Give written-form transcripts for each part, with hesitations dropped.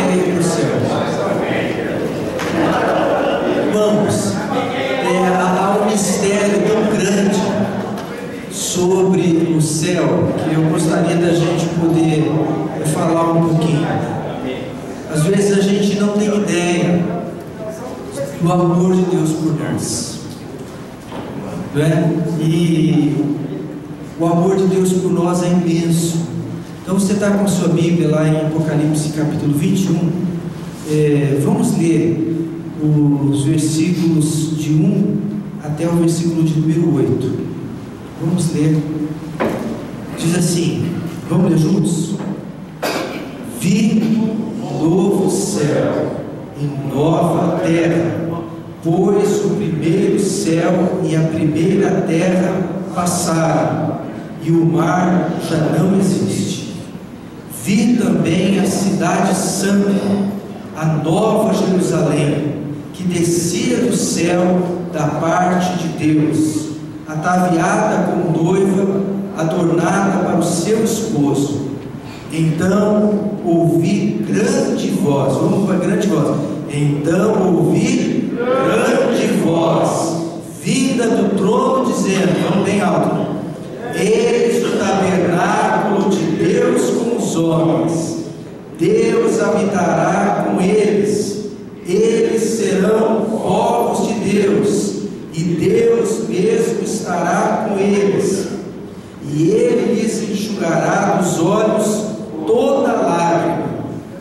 quer ir para o céu? Irmãos, há um mistério tão grande sobre o céu que eu gostaria da gente poder falar um pouquinho. Às vezes a gente não tem ideia do amor de Deus por nós, não é? E o amor de Deus por nós é imenso. Então você está com a sua Bíblia lá em Apocalipse capítulo 21, vamos ler os versículos de 1 até o versículo de número 8. Vamos ler. Diz assim, vamos ler juntos? Vi um novo céu e nova terra, pois o primeiro céu e a primeira terra passaram, e o mar já não existe. Vi também a cidade santa, a nova Jerusalém, que descia do céu da parte de Deus, ataviada como noiva, adornada para o seu esposo. Então ouvi grande voz, vamos para grande voz. Então ouvi grande voz, vinda do trono, dizendo, vamos bem alto: eis o tabernáculo de Deus com os homens, Deus habitará com eles, eles serão povos de Deus, e Deus mesmo estará com eles, e Ele lhes enxugará dos olhos toda lágrima,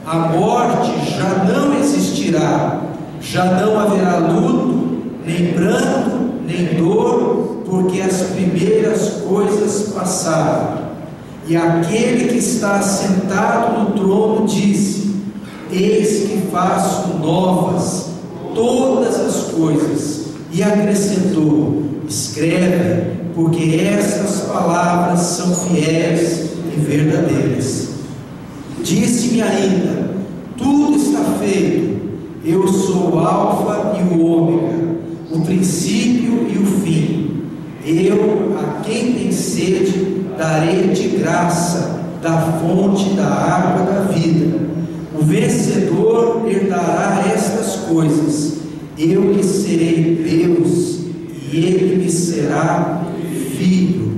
a morte já não existirá, já não haverá luto, nem pranto, nem dor, porque as primeiras coisas passaram. E aquele que está sentado no trono disse: eis que faço novas todas as coisas. E acrescentou: escreve, porque estas palavras são fiéis e verdadeiras. Disse-me ainda: tudo está feito. Eu sou o Alfa e o Ômega, o princípio e o fim. Eu, a quem tem sede, darei de graça da fonte da água da vida. O vencedor herdará estas coisas. Eu lhe serei Deus, e ele me será filho.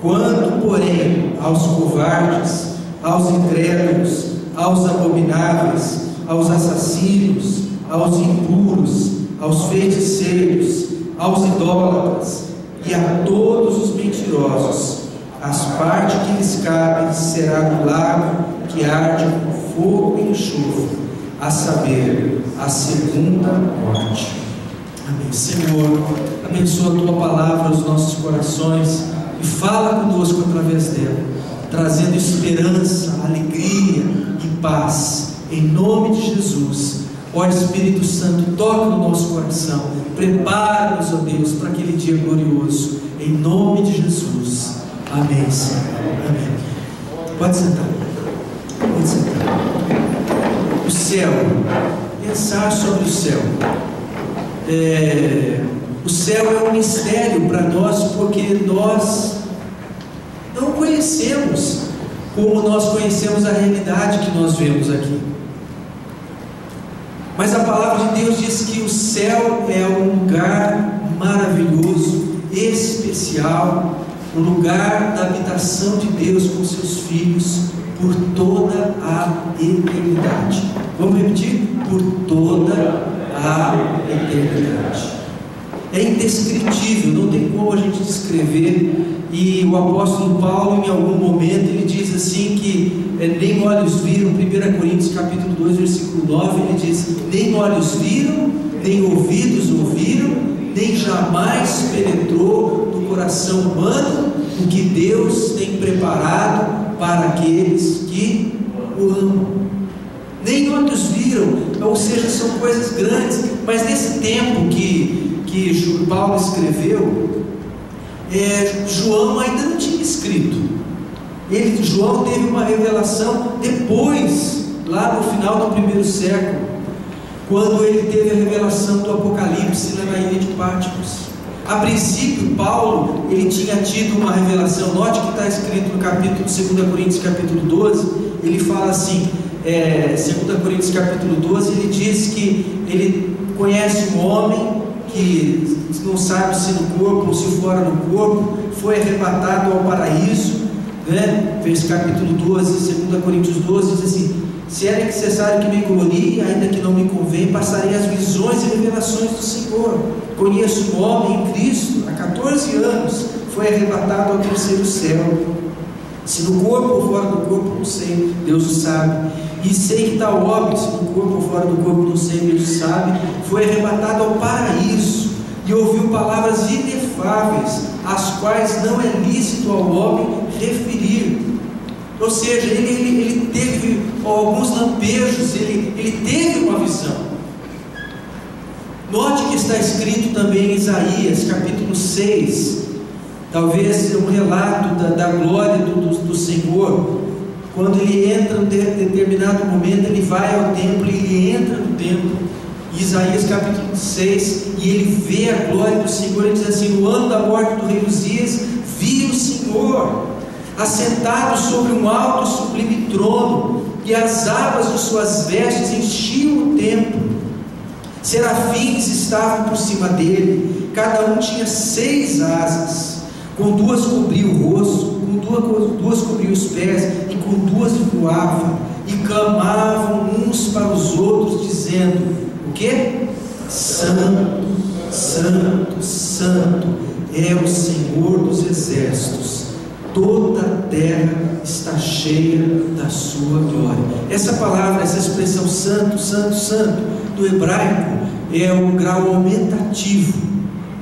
Quanto, porém, aos covardes, aos incrédulos, aos abomináveis, aos assassinos, aos impuros, aos feiticeiros, aos idólatras e a todos os mentirosos, as partes que lhes cabem será do lago que arde com fogo e enxofre, a saber, a segunda morte. Amém. Senhor, abençoa a Tua palavra aos nossos corações e fala conosco através dela, trazendo esperança, alegria e paz, em nome de Jesus. Ó Espírito Santo, toca no nosso coração, prepara-nos, ó Deus, para aquele dia glorioso, em nome de Jesus. Amém, Senhor. Amém. Pode sentar. Pode sentar. O céu, pensar sobre o céu. O céu é um mistério para nós, porque nós não conhecemos como nós conhecemos a realidade que nós vemos aqui. Mas a palavra de Deus diz que o céu é um lugar maravilhoso, especial, o lugar da habitação de Deus com seus filhos por toda a eternidade. Vamos repetir? Por toda a eternidade. É indescritível, não tem como a gente descrever. E o apóstolo Paulo, em algum momento, ele diz assim que nem olhos viram, 1 Coríntios capítulo 2, versículo 9, ele diz: nem olhos viram, nem ouvidos ouviram, nem jamais penetrou no coração humano o que Deus tem preparado para aqueles que o amam. Nem olhos viram, ou seja, são coisas grandes. Mas nesse tempo que Paulo escreveu, João ainda não tinha escrito. João teve uma revelação depois, lá no final do primeiro século, quando ele teve a revelação do Apocalipse lá na ilha de Patmos. A princípio, Paulo, ele tinha tido uma revelação. Note que está escrito no capítulo 2 Coríntios capítulo 12, ele fala assim: 2 Coríntios capítulo 12, ele diz que ele conhece um homem que não sabe se no corpo ou se fora do corpo, foi arrebatado ao paraíso, né? Capítulo 12, 2 Coríntios 12, diz assim: se é necessário que me glorie, ainda que não me convém, passarei as visões e revelações do Senhor. Conheço um homem em Cristo, há 14 anos, foi arrebatado ao terceiro céu. Se no corpo ou fora do corpo, não sei, Deus o sabe. E sei que tal homem, se no corpo ou fora do corpo, não sei, Deus o sabe, foi arrebatado ao paraíso e ouviu palavras inefáveis, as quais não é lícito ao homem referir. Ou seja, ele teve alguns lampejos, ele teve uma visão. Note que está escrito também em Isaías capítulo 6, talvez um relato da glória do Senhor. Quando ele entra em determinado momento, ele vai ao templo, ele entra no templo, Isaías capítulo 6, e ele vê a glória do Senhor. Ele diz assim: no ano da morte do rei Uzias, vi o Senhor assentado sobre um alto e sublime trono, e as abas de suas vestes enchiam o templo. Serafins estavam por cima dele, cada um tinha 6 asas, com 2 cobria o rosto, com 2 cobria os pés, e com 2 voava, e clamavam uns para os outros, dizendo: o que? Santo, Santo, Santo é o Senhor dos exércitos, toda a terra está cheia da sua glória. Essa palavra, essa expressão santo, santo, santo, do hebraico, é um grau aumentativo.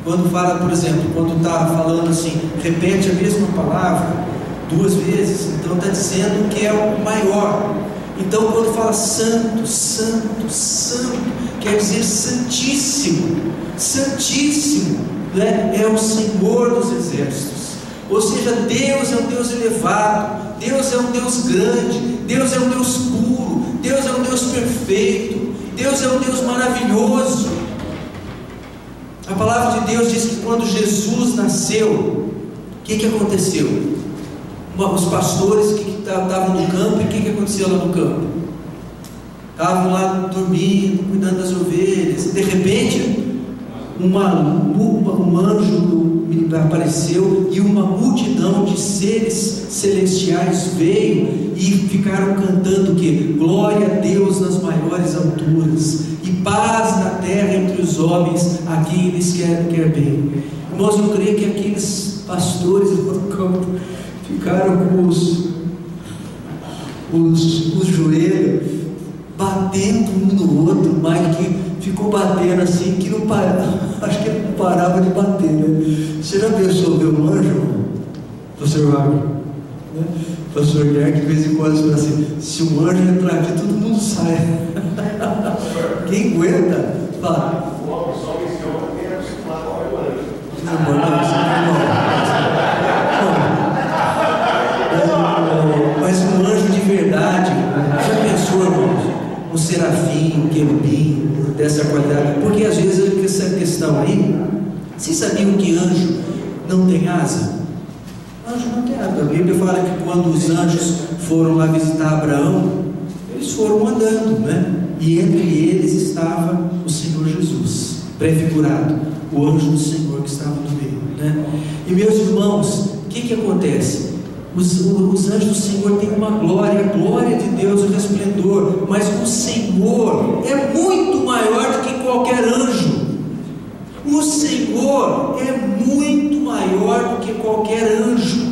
Quando fala, por exemplo, quando está falando assim, repete a mesma palavra 2 vezes, então está dizendo que é o maior. Então quando fala santo, santo, santo, quer dizer santíssimo, santíssimo, né? É o Senhor dos exércitos. Ou seja, Deus é um Deus elevado, Deus é um Deus grande, Deus é um Deus puro, Deus é um Deus perfeito, Deus é um Deus maravilhoso. A palavra de Deus diz que quando Jesus nasceu, o que aconteceu? Os pastores que estavam no campo, e o que aconteceu lá no campo? Estavam lá dormindo, cuidando das ovelhas, e de repente um anjo apareceu, e uma multidão de seres celestiais veio e ficaram cantando que glória a Deus nas maiores alturas e paz na terra entre os homens a quem eles quer bem. Irmãos, eu creio que aqueles pastores no campo ficaram com os joelhos batendo um no outro, mas que ficou batendo assim, que não parava, acho que ele não parava de bater, né? Você já pensou ver um anjo, pastor Wagner? Né? Pastor Guilherme, de vez em quando fala assim: se um anjo entrar aqui, todo mundo sai. Quem aguenta? Fala. Mas um anjo de verdade, já pensou, irmãos? Um serafim, um querubim dessa qualidade? Porque às vezes essa questão aí, vocês sabiam que anjo não tem asa? Anjo não tem asa. A Bíblia fala que quando os anjos foram lá visitar Abraão, eles foram andando, né? E entre eles estava o Senhor Jesus, prefigurado, o anjo do Senhor que estava no meio, né? E meus irmãos, o que acontece? Os anjos do Senhor têm uma glória, a glória de Deus, o resplendor, mas o Senhor é muito maior do que qualquer anjo. O Senhor é muito maior do que qualquer anjo,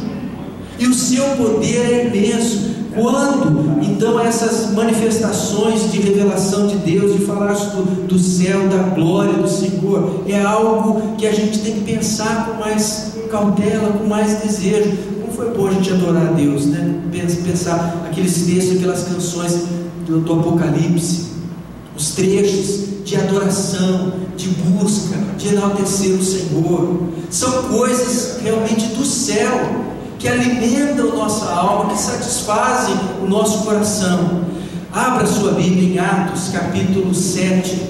e o seu poder é imenso. Quando então essas manifestações de revelação de Deus, de falar do céu, da glória do Senhor, é algo que a gente tem que pensar com mais cautela, com mais desejo. Como foi bom a gente adorar a Deus, né? Pensar aqueles textos, aquelas canções do Apocalipse, os trechos de adoração, de busca, de enaltecer o Senhor, são coisas realmente do céu, que alimentam a nossa alma, que satisfazem o nosso coração. Abra sua Bíblia em Atos capítulo 7,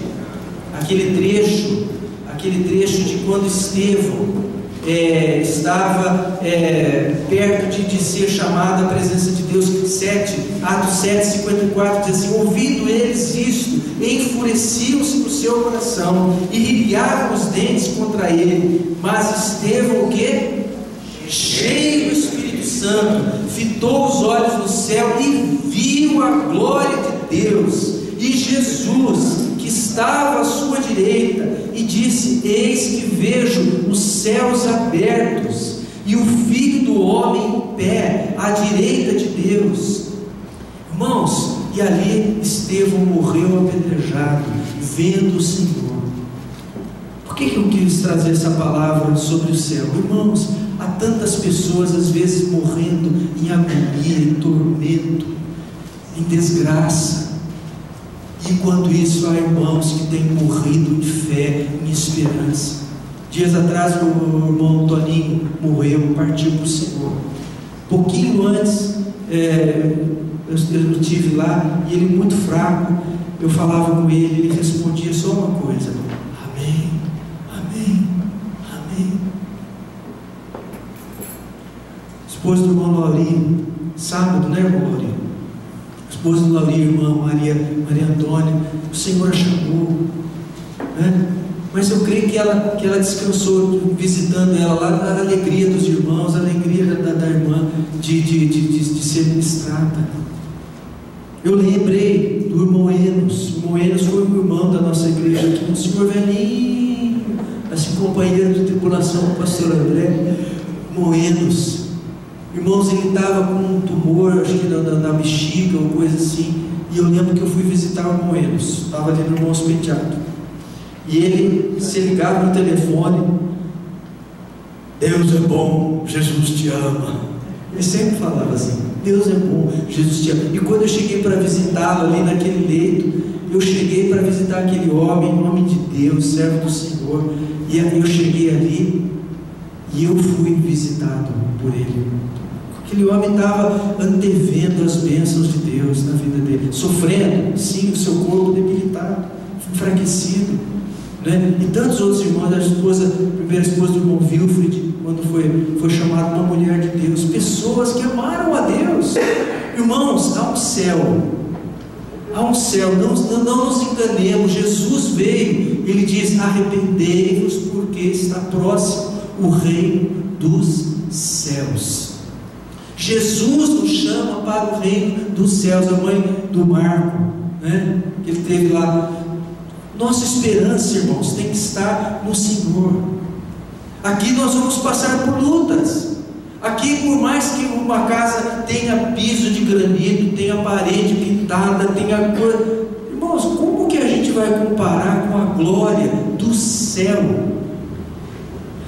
aquele trecho de quando Estevão estava perto de ser chamado à presença de Deus. Atos 7:54 diz assim: ouvindo eles isto, enfureciam-se no seu coração e riavam os dentes contra ele. Mas Estevão, o quê? Cheio do Espírito Santo, fitou os olhos no céu e viu a glória de Deus e Jesus que estava à sua direita, e disse: eis que vejo os céus abertos e o Filho do Homem em pé à direita de Deus. Irmãos, e ali Estevão morreu apedrejado, vendo o Senhor. Por que eu quis trazer essa palavra sobre o céu? Irmãos, há tantas pessoas às vezes morrendo em agonia, em tormento, em desgraça. E enquanto isso, há irmãos que têm morrido em fé, em esperança. Dias atrás o irmão Toninho morreu, partiu para o Senhor. Pouquinho antes, eu estive lá, e ele muito fraco, eu falava com ele, ele respondia só uma coisa: amém, amém, amém. Esposa do irmão Laurinho, sábado, né, irmão Laurinho? Esposa do Laurinho, irmã Maria Antônia, o Senhor a chamou, né? Mas eu creio que ela descansou, visitando ela lá, na alegria dos irmãos, a alegria da irmã de ser ministrada. Eu lembrei do irmão Enos. O irmão Enos foi um irmão da nossa igreja aqui, um senhor velhinho, assim, companheiro de tripulação do pastor André. Irmão Enos, irmãos, ele estava com um tumor, acho que na bexiga ou coisa assim, e eu lembro que eu fui visitar o irmão Enos, estava ali no irmão hospediado, e ele se ligava no telefone: Deus é bom, Jesus te ama. Ele sempre falava assim: Deus é bom, Jesus te ama. E quando eu cheguei para visitá-lo ali naquele leito, eu cheguei para visitar aquele homem, em nome de Deus, servo do Senhor, e aí eu cheguei ali e eu fui visitado por ele. Aquele homem estava antevendo as bênçãos de Deus na vida dele, sofrendo, sim, o seu corpo debilitado, enfraquecido, né? E tantos outros irmãos, a primeira esposa do irmão Wilfred, quando foi chamada uma mulher de Deus, pessoas que amaram a Deus. Irmãos, há um céu, não nos enganemos. Jesus veio, ele diz: arrependei-vos, porque está próximo o reino dos céus. Jesus nos chama para o reino dos céus. A mãe do Marco, né, que ele teve lá. Nossa esperança, irmãos, tem que estar no Senhor. Aqui nós vamos passar por lutas. Aqui, por mais que uma casa tenha piso de granito, tenha parede pintada, tenha cor, irmãos, como que a gente vai comparar com a glória do céu?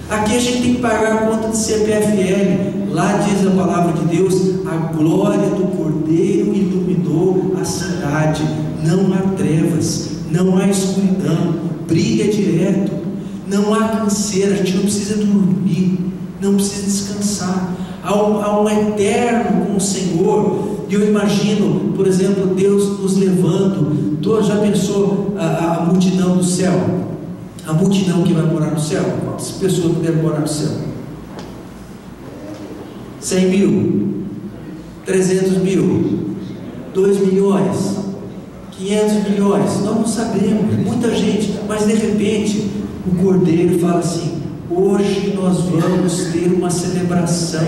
Aqui a gente tem que pagar a conta de CPFL. Lá diz a palavra de Deus: a glória do Cordeiro iluminou a cidade. Não há trevas, não há escuridão, brilha direto, não há canseira, a gente não precisa dormir, não precisa descansar. Há um eterno com o Senhor. E eu imagino, por exemplo, Deus nos levando. Já pensou a multidão do céu? A multidão que vai morar no céu? Quantas pessoas puderam morar no céu? 100 mil? 300 mil? 2 milhões? 500 milhões? Nós não sabemos, muita gente. Mas de repente o Cordeiro fala assim: hoje nós vamos ter uma celebração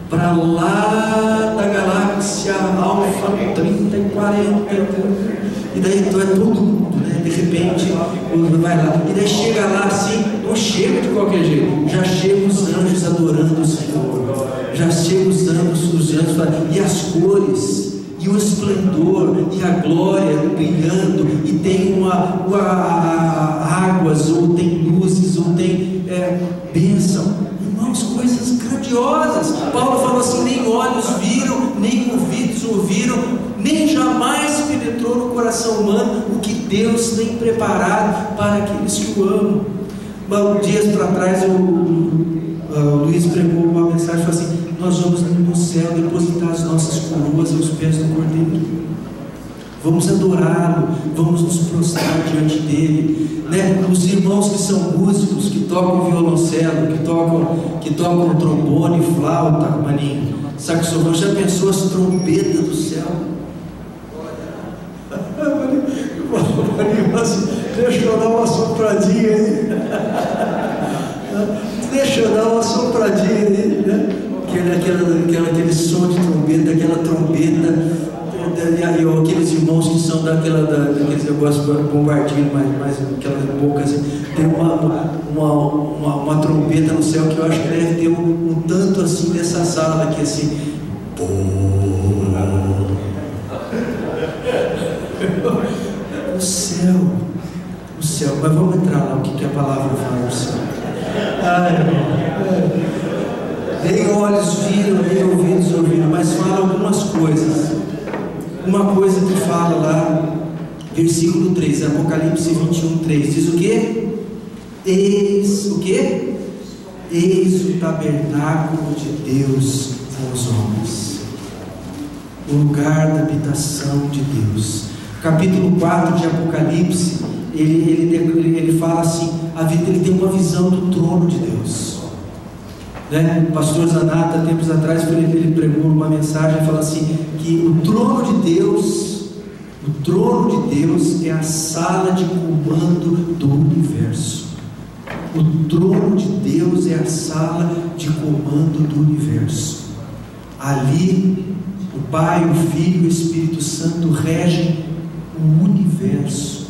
para lá da galáxia Alfa 30 e 40. E daí então é todo mundo, né? De repente vai lá, e daí chega lá assim, não chega de qualquer jeito, já chegam os anjos adorando o Senhor, já chegam os anjos e as cores, e o esplendor, e a glória brilhando, e tem águas, ou tem luzes, ou tem bênção. Irmãos, coisas grandiosas. Paulo falou assim: nem olhos viram, nem ouvidos ouviram, nem jamais penetrou no coração humano o que Deus tem preparado para aqueles que o amam. Dias para trás o Luiz pregou uma mensagem, falou assim: nós vamos no céu depositar as nossas coroas aos pés do Cordeiro, vamos adorá-lo, vamos nos prostrar diante dele, né? Os irmãos que são músicos, que tocam violoncelo, que tocam trombone, flauta, maninho, saxofone. Já pensou as trombetas do céu? Deixa eu dar uma sopradinha aí. Deixa eu dar uma sopradinha aí, né? Aquele som de trombeta, aquela trombeta. E aqueles irmãos que são daqueles negócios bombardinho, mas aquelas bocas, tem uma trombeta no céu que eu acho que deve ter um tanto assim dessa sala aqui assim. O céu, mas vamos entrar lá, o que a palavra fala do céu. Nem olhos viram, nem ouvidos ouviram, mas fala algumas coisas. Uma coisa que fala lá, versículo 3, Apocalipse 21, 3, diz o quê? Eis o quê? Eis o tabernáculo de Deus com os homens, o lugar da habitação de Deus. Capítulo 4 de Apocalipse, ele fala assim, ele tem uma visão do trono de Deus, né? O pastor Zanata, tempos atrás, ele pregou uma mensagem e fala assim, que o trono de Deus é a sala de comando do universo. O trono de Deus é a sala de comando do universo. Ali, o Pai, o Filho e o Espírito Santo regem o universo.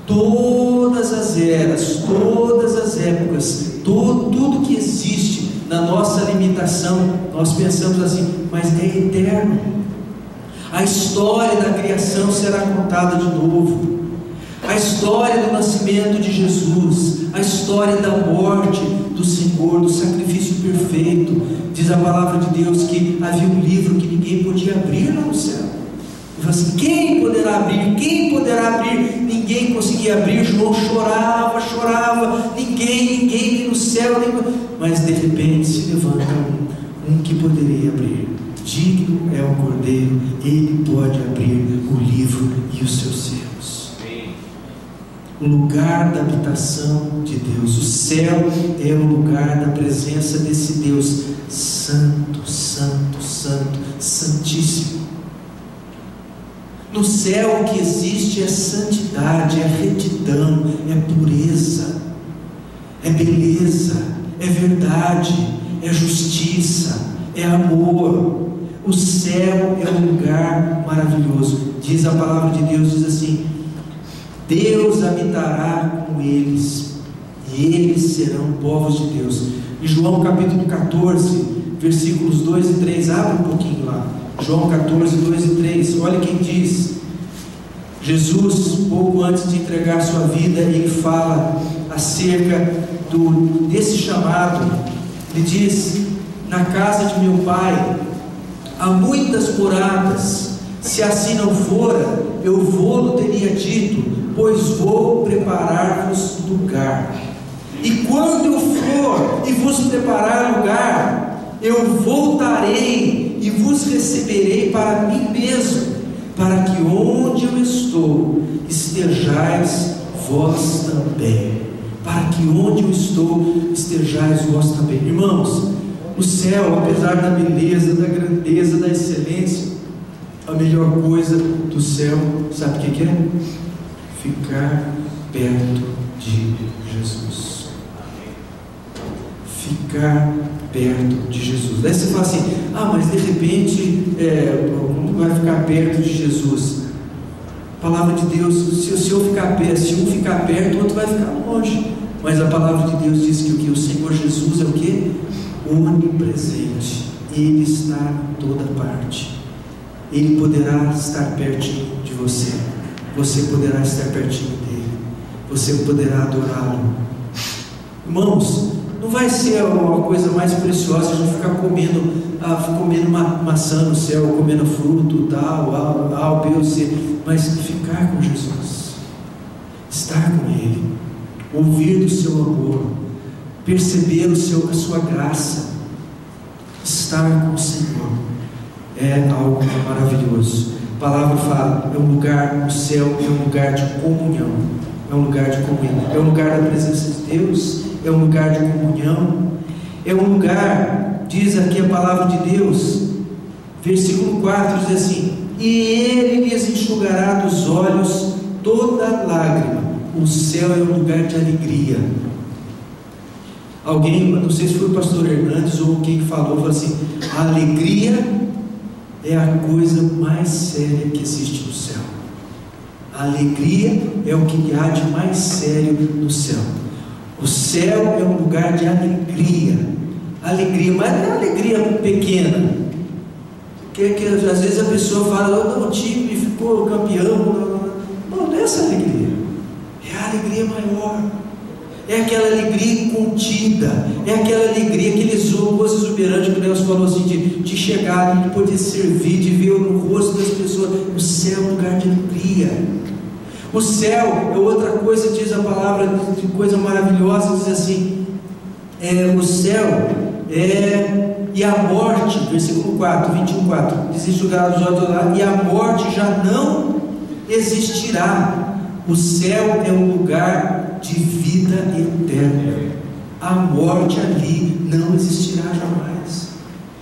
Todas as eras, todas as épocas, tudo que existe na nossa limitação, nós pensamos assim, mas é eterno. A história da criação será contada de novo. A história do nascimento de Jesus, a história da morte do Senhor, do sacrifício perfeito. Diz a palavra de Deus que havia um livro que ninguém podia abrir lá no céu. E fala assim, quem poderá abrir? Quem poderá abrir? Ninguém conseguia abrir. João chorava, ninguém, nem no céu, mas de repente se levanta um que poderia abrir. Digno é o Cordeiro, ele pode abrir o livro e os seus selos. O lugar da habitação de Deus, o céu é o lugar da presença desse Deus santo, santo, santo, santíssimo. No céu o que existe é santidade, é retidão, é pureza, é beleza, é verdade, é justiça, é amor. O céu é um lugar maravilhoso. Diz a palavra de Deus, diz assim, Deus habitará com eles, e eles serão povos de Deus. Em João capítulo 14, versículos 2 e 3, abre um pouquinho lá. João 14, 2 e 3, olha quem diz. Jesus, pouco antes de entregar sua vida, ele fala acerca desse chamado. Ele diz, na casa de meu pai há muitas moradas, se assim não fora, eu vou-lo teria dito, pois vou preparar-vos lugar. E quando eu for e vos preparar lugar, eu voltarei e vos receberei para mim mesmo, para que onde eu estou, estejais vós também. Para que onde eu estou, estejais vós também. Irmãos, o céu, apesar da beleza, da grandeza, da excelência, a melhor coisa do céu, sabe o que é? Ficar perto de Jesus. Ficar perto de Jesus. Daí você fala assim, mas de repente, como vai ficar perto de Jesus? A palavra de Deus, se um ficar perto, o outro vai ficar longe. Mas a palavra de Deus diz que o Senhor Jesus é o que? Onipresente. Ele está em toda parte. Ele poderá estar pertinho de você. Você poderá estar pertinho dele. Você poderá adorá-lo. Irmãos, não vai ser uma coisa mais preciosa a gente ficar comendo maçã no céu, comendo fruto, tal, A, B ou C, mas ficar com Jesus, estar com Ele, ouvir do seu amor, perceber a sua graça, estar com o Senhor, é algo maravilhoso. A palavra fala, é um lugar, o céu é um lugar de comunhão. é um lugar de comunhão, é um lugar da presença de Deus, é um lugar de comunhão, é um lugar, diz aqui a palavra de Deus, versículo 4 diz assim: e Ele lhes enxugará dos olhos toda lágrima. O céu é um lugar de alegria. Alguém, não sei se foi o pastor Hernandes ou quem falou assim: a alegria é a coisa mais séria que existe no céu. A alegria é o que há de mais sério no céu. O céu é um lugar de alegria. Alegria, mas não é alegria pequena. Que às vezes a pessoa fala: não, o time ficou campeão. Não é essa alegria. É a alegria maior. É aquela alegria contida. É aquela alegria, aquele gozo exuberante que o Nelson falou assim, de chegar, de poder servir, de ver no rosto das pessoas. O céu é um lugar de alegria. O céu é outra coisa, diz a palavra, de coisa maravilhosa, diz assim: o céu e a morte, versículo 4, 21:4, diz: enxugará os olhos lá, e a morte já não existirá. O céu é um lugar de vida eterna. A morte ali não existirá jamais.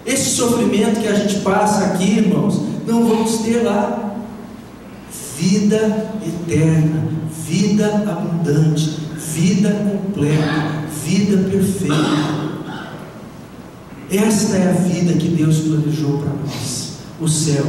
Esse sofrimento que a gente passa aqui, irmãos, não vamos ter lá. Vida eterna, vida abundante, vida completa, vida perfeita. Esta é a vida que Deus planejou para nós. O céu,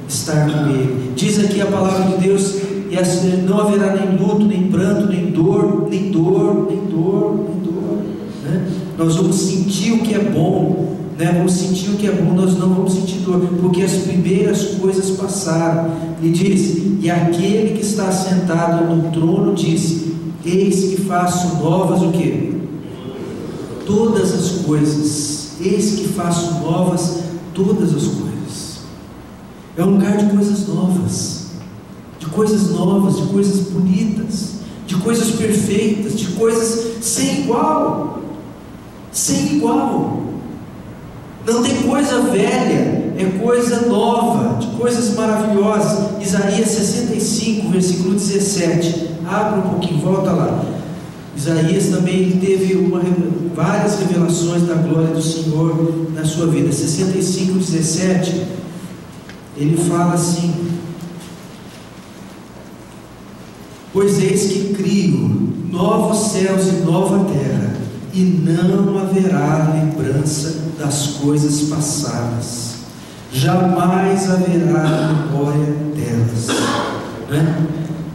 estar com Ele. Diz aqui a palavra de Deus: e assim não haverá nem luto, nem pranto, nem dor, nem dor, nem dor, nem dor. Né? Nós vamos sentir o que é bom, né? Vamos sentir o que é bom, nós não vamos sentir dor, porque as primeiras coisas passaram. E diz: e aquele que está sentado no trono disse: eis que faço novas o quê? Todas as coisas. Eis que faço novas todas as coisas. É um lugar de coisas novas, de coisas bonitas, de coisas perfeitas, de coisas sem igual. Sem igual. Não tem coisa velha, é coisa nova, de coisas maravilhosas. Isaías 65, versículo 17. Abre um pouquinho, volta lá. Isaías também teve várias revelações da glória do Senhor na sua vida. 65, 17, ele fala assim: pois eis que crio novos céus e nova terra, e não haverá lembrança das coisas passadas, jamais haverá memória delas. Né?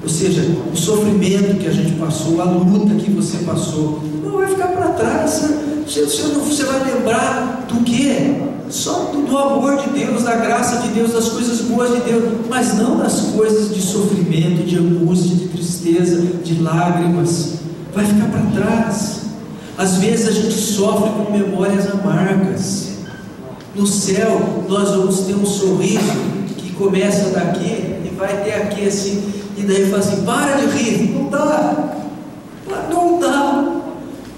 Ou seja, o sofrimento que a gente passou, a luta que você passou, não vai ficar para trás. Você vai lembrar do quê? Só do amor de Deus, da graça de Deus, das coisas boas de Deus, mas não das coisas de sofrimento, de angústia, de tristeza, de lágrimas. Vai ficar para trás. Às vezes a gente sofre com memórias amargas. No céu nós vamos ter um sorriso que começa daqui e vai ter aqui assim. E daí fala assim: para de rir, não dá, não dá.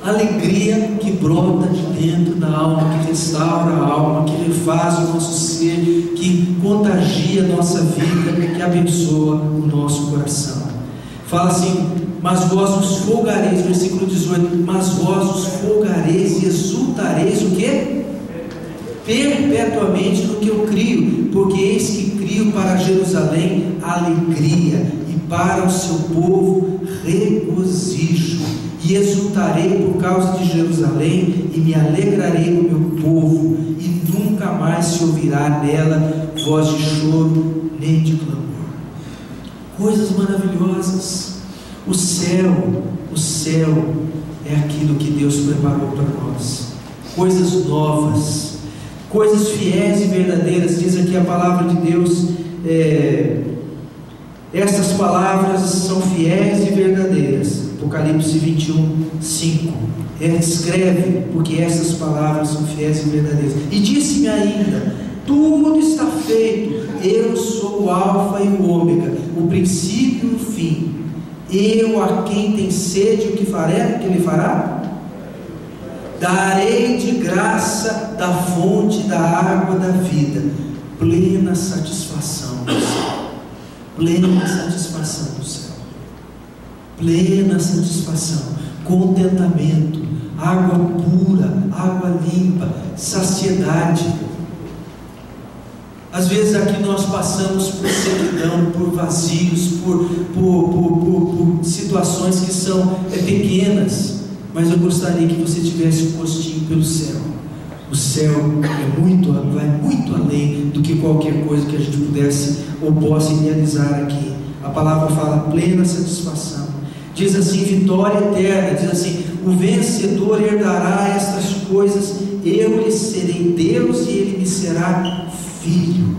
Alegria que brota de dentro da alma, que restaura a alma, que refaz o nosso ser, que contagia a nossa vida, que abençoa o nosso coração. Fala assim: mas vós os folgareis, versículo 18, mas vós os folgareis e exultareis o quê? Perpetuamente no que eu crio, porque eis que crio para Jerusalém alegria, e para o seu povo regozijo, e exultarei por causa de Jerusalém, e me alegrarei no meu povo, e nunca mais se ouvirá nela voz de choro nem de clamor. Coisas maravilhosas. O céu é aquilo que Deus preparou para nós. Coisas novas, coisas fiéis e verdadeiras. Diz aqui a palavra de Deus: estas palavras são fiéis e verdadeiras. Apocalipse 21, 5. Escreve, porque essas palavras são fiéis e verdadeiras. E disse-me ainda: tudo está feito. Eu sou o alfa e o ômega, o princípio e o fim. Eu a quem tem sede, o que farei? O que ele fará? Darei de graça da fonte da água da vida. Plena satisfação do céu. Plena satisfação do céu. plena satisfação, contentamento, água pura, água limpa, saciedade. Às vezes aqui nós passamos por sequidão, por vazios, por situações que são pequenas, mas eu gostaria que você tivesse um gostinho pelo céu. O céu vai muito além do que qualquer coisa que a gente pudesse ou possa idealizar aqui. A palavra fala plena satisfação, diz assim, vitória eterna, diz assim, o vencedor herdará estas coisas, eu lhe serei Deus e ele me será filho,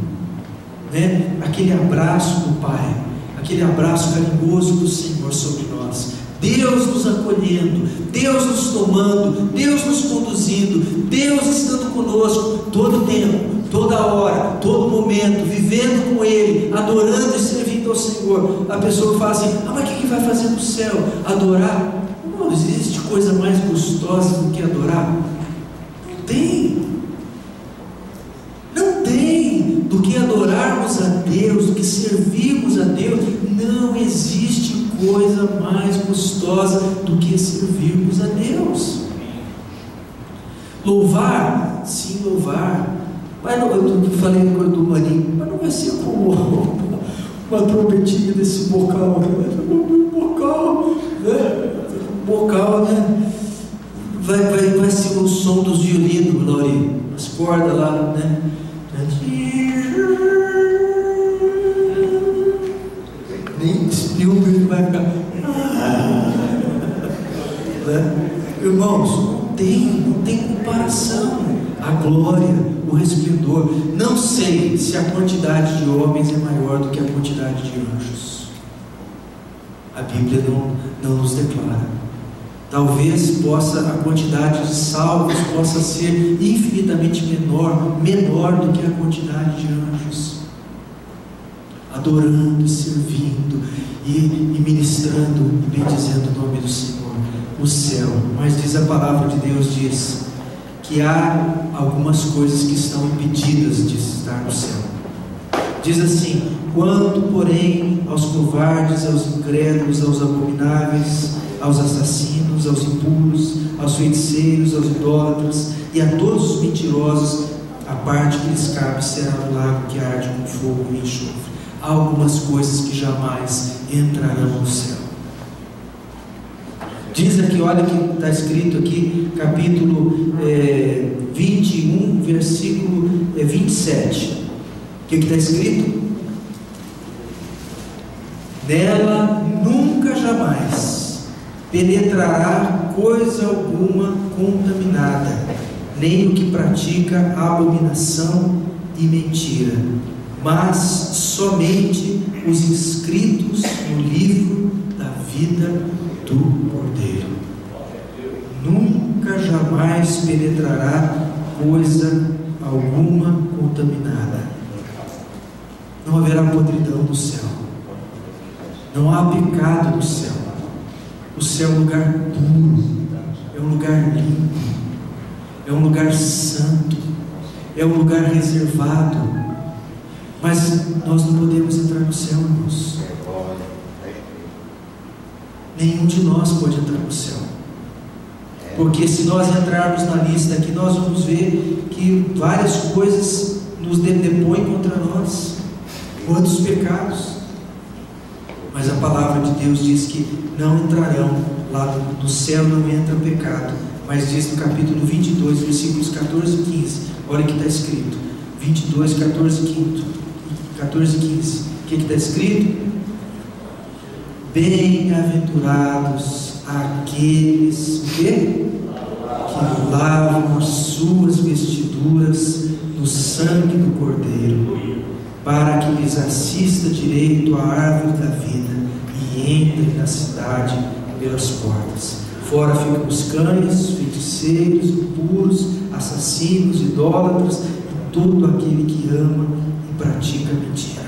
né? Aquele abraço do Pai, aquele abraço carinhoso do Senhor sobre nós, Deus nos acolhendo, Deus nos tomando, Deus nos conduzindo, Deus estando conosco todo o tempo, toda hora, todo momento, vivendo com Ele, adorando e servindo ao Senhor. A pessoa fala assim, mas o que vai fazer no céu? Adorar? Não existe coisa mais gostosa do que adorar. Não tem do que adorarmos a Deus, do que servirmos a Deus. Não existe coisa mais gostosa do que servirmos a Deus. Louvar, sim, louvar, mas não, eu falei do maninho, mas não vai ser como uma trompetinha desse bocal, né? Vai ser o som dos violinos, Glória, as cordas lá, né? Nem Spielberg vai ficar. Né? Irmãos, não tem comparação. A glória, o resplendor. Não sei se a quantidade de homens é maior do que a quantidade de anjos. A Bíblia não nos declara. Talvez a quantidade de salvos possa ser infinitamente menor do que a quantidade de anjos, adorando, servindo e ministrando e bendizendo o nome do Senhor. O céu, mas diz a palavra de Deus, diz que há algumas coisas que estão impedidas de estar no céu. Diz assim, quanto porém aos covardes, aos incrédulos, aos abomináveis, aos assassinos, aos impuros, aos feiticeiros, aos idólatras e a todos os mentirosos, a parte que lhes cabe será no lago que arde com fogo e enxofre. Há algumas coisas que jamais entrarão no céu. Diz aqui, olha que está escrito aqui, capítulo 21, versículo 27. O que está escrito? Nela nunca jamais penetrará coisa alguma contaminada, nem o que pratica abominação e mentira, mas somente os inscritos no livro da vida do Cordeiro. Nunca jamais penetrará coisa alguma contaminada. Não haverá podridão no céu. Não há pecado no céu. O céu é um lugar puro, é um lugar limpo, é um lugar santo, é um lugar reservado. Mas nós não podemos entrar no céu, irmãos. Nenhum de nós pode entrar no céu, porque se nós entrarmos na lista aqui, nós vamos ver que várias coisas nos depõem contra nós, quantos pecados. Mas a palavra de Deus diz que não entrarão lá no céu, não entra pecado. Mas diz no capítulo 22, versículos 14 e 15, olha o que está escrito, 22, 14 e 15, o que está escrito? Bem-aventurados aqueles que lavam as suas vestiduras no sangue do Cordeiro, para que lhes assista direito a árvore da vida e entrem na cidade pelas portas. Fora ficam os cães, feiticeiros, impuros, assassinos, idólatras e todo aquele que ama e pratica mentira.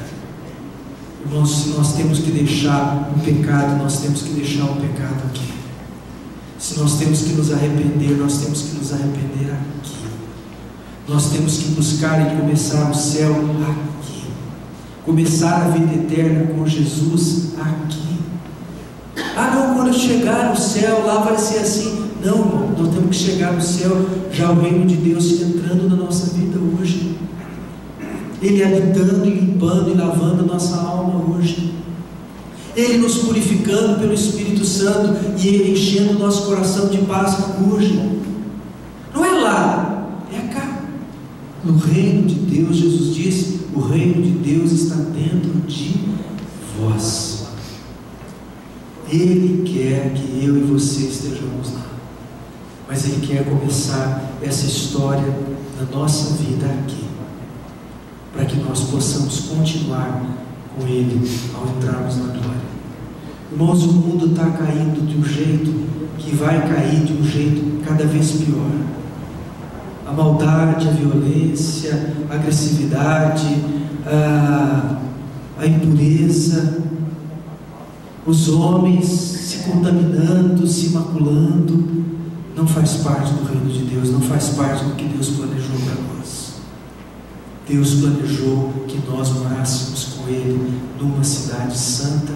Irmãos, se nós temos que deixar o pecado, nós temos que deixar o pecado aqui. Se nós temos que nos arrepender, nós temos que nos arrepender aqui. Nós temos que buscar e começar o céu aqui. Começar a vida eterna com Jesus aqui. Ah, quando eu chegar no céu, lá vai ser assim. Não, irmão, nós temos que chegar no céu, já o reino de Deus entrando na nossa vida hoje. Ele habitando e limpando e lavando a nossa alma hoje. Ele nos purificando pelo Espírito Santo e Ele enchendo o nosso coração de paz hoje. Não é lá, é cá. No reino de Deus, Jesus disse, o reino de Deus está dentro de vós. Ele quer que eu e você estejamos lá. Mas Ele quer começar essa história na nossa vida aqui, para que nós possamos continuar com Ele ao entrarmos na glória. Irmãos, o mundo está caindo de um jeito que vai cair de um jeito cada vez pior. A maldade, a violência, a agressividade, a impureza, os homens se contaminando, se maculando, não faz parte do reino de Deus, não faz parte do que Deus planejou para nós. Deus planejou que nós morássemos com Ele numa cidade santa,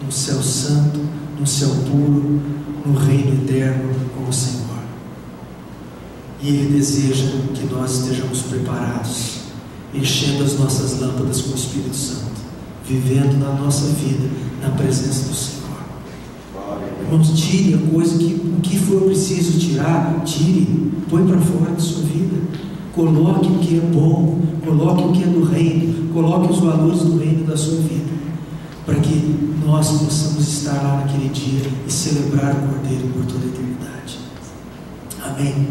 num céu santo, num céu puro, no reino eterno com o Senhor. E Ele deseja que nós estejamos preparados, enchendo as nossas lâmpadas com o Espírito Santo, vivendo na nossa vida, na presença do Senhor. Irmãos, tire a coisa o que for preciso tirar, tire, põe para fora da sua vida. Coloque o que é bom, coloque o que é do reino, coloque os valores do reino da sua vida, para que nós possamos estar lá naquele dia e celebrar o Cordeiro por toda a eternidade. Amém.